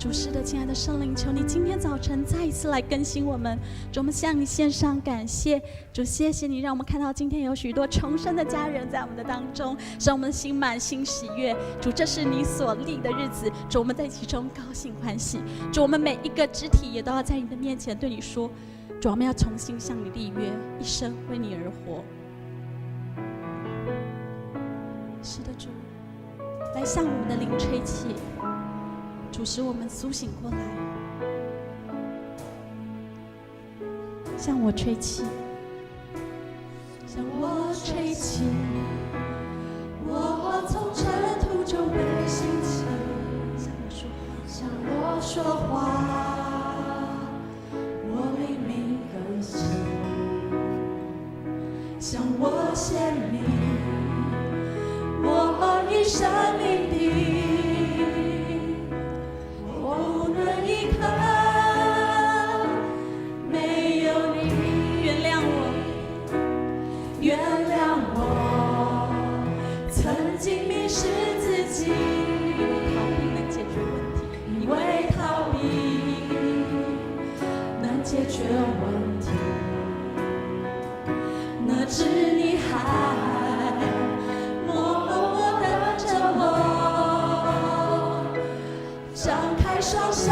主是的，亲爱的圣灵，求你今天早晨再一次来更新我们。主，我们向你献上感谢。主，谢谢你让我们看到今天有许多重生的家人在我们的当中，使我们的心满心喜悦。主，这是你所立的日子，主，我们在其中高兴欢喜。主，我们每一个肢体也都要在你的面前对你说，主，我们要重新向你立约，一生为你而活。是的，主，来向我们的灵吹气。主，使我们苏醒过来，向我吹气，向我吹气，我从尘土中被兴起，向我说话，我灵命更新，向我显明，我以生命的。没有你，原谅我，曾经迷失自己，逃避能解决问题，以为逃避能解决问题，哪知你还默默等着我，张开双手。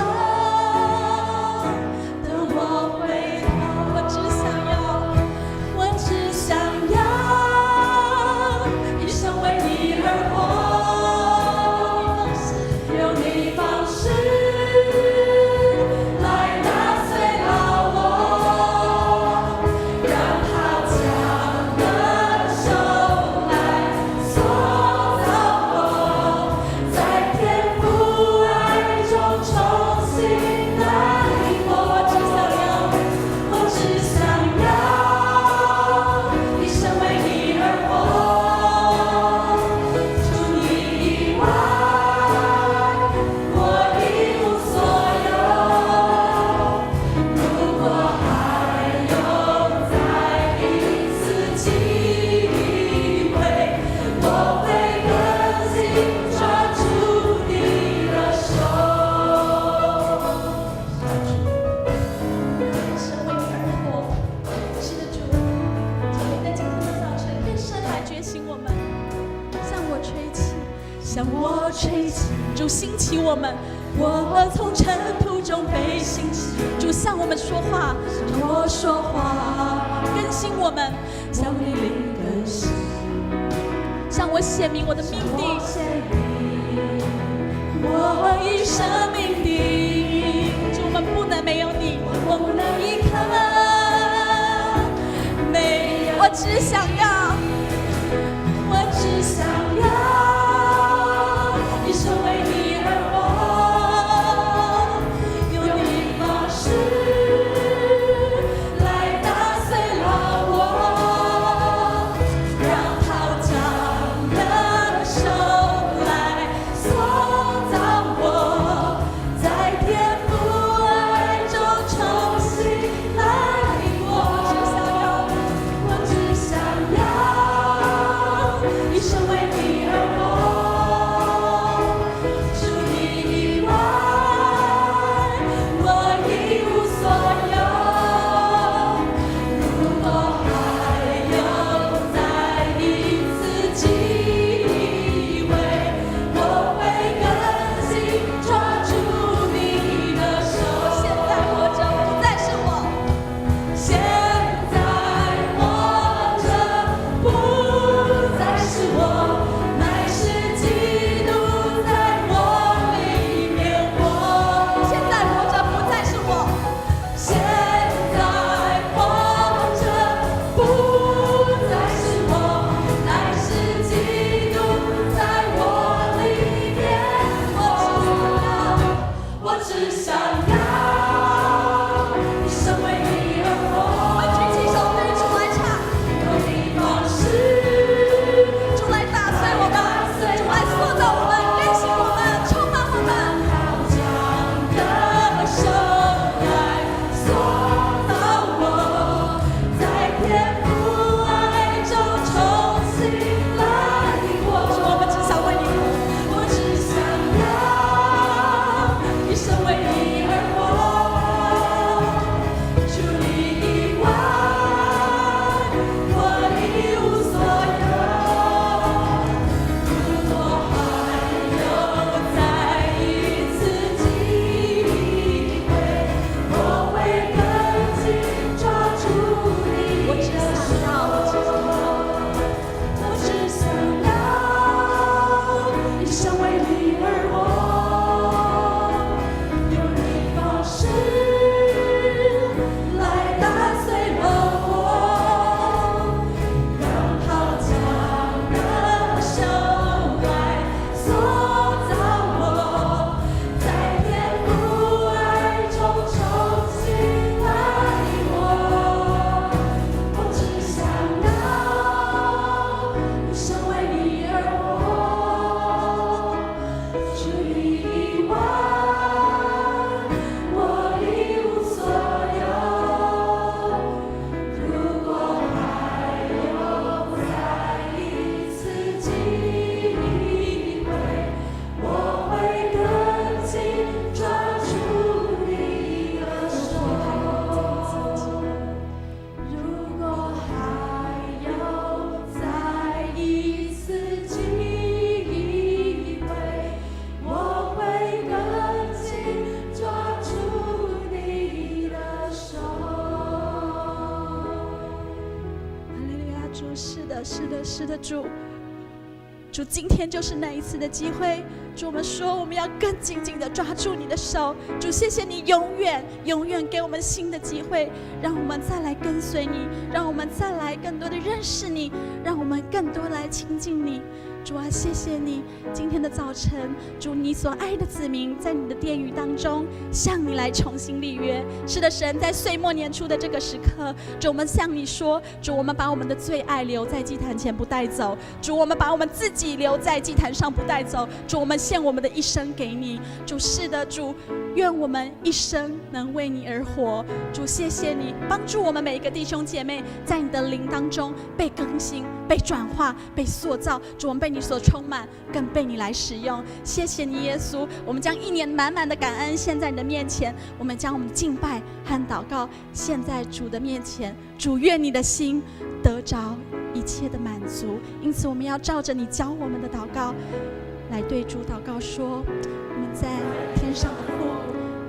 向我吹起，主兴起我们，我从尘土中被兴起。主向我们说话，向我说话，更新我们，向你灵更新，向我显明我的命定，我以生命定。主，我们不能没有你，我不能一刻没有。我只想要，我只想要。成为你而活，用你方式来打碎了我，让陶匠的手来塑造我，在是的，是的，主，今天就是那一次的机会。主，我们说我们要更紧紧地抓住你的手。主，谢谢你永远永远给我们新的机会，让我们再来跟随你，让我们再来更多的认识你，让我们更多来亲近你。主啊，谢谢你今天的早晨，主，你所爱的子民在你的殿宇当中向你来重新立约。是的，神，在岁末年初的这个时刻，主，我们向你说，主，我们把我们的最爱留在祭坛前不带走，主，我们把我们自己留在祭坛上不带走，主，我们献我们的一生给你。主，是的，主，愿我们一生能为你而活。主，谢谢你帮助我们每一个弟兄姐妹在你的灵当中被更新、被转化、被塑造。主，我们被你所充满，更被你来使用。谢谢你，耶稣，我们将一年满满的感恩献在你的面前，我们将我们的敬拜和祷告献在主的面前。主，愿你的心得着一切的满足。因此我们要照着你教我们的祷告来对主祷告说，我们在天上的父，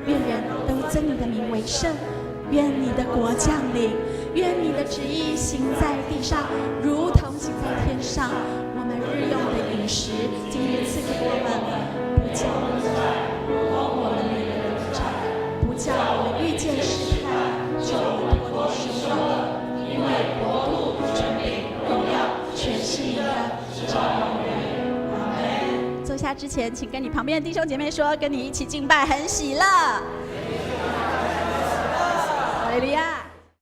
愿人都尊你的名为圣，愿你的国降临，愿你的旨意行在地上如同行在天上。我们日用的饮食今日赐给我们，不叫我们的人长，不叫我们遇见试探，救我们脱离凶恶。因为国度、权柄、荣耀全是你的，直到永远。阿们。坐下之前，请跟你旁边的弟兄姐妹说，跟你一起敬拜很喜乐。哈利路亚。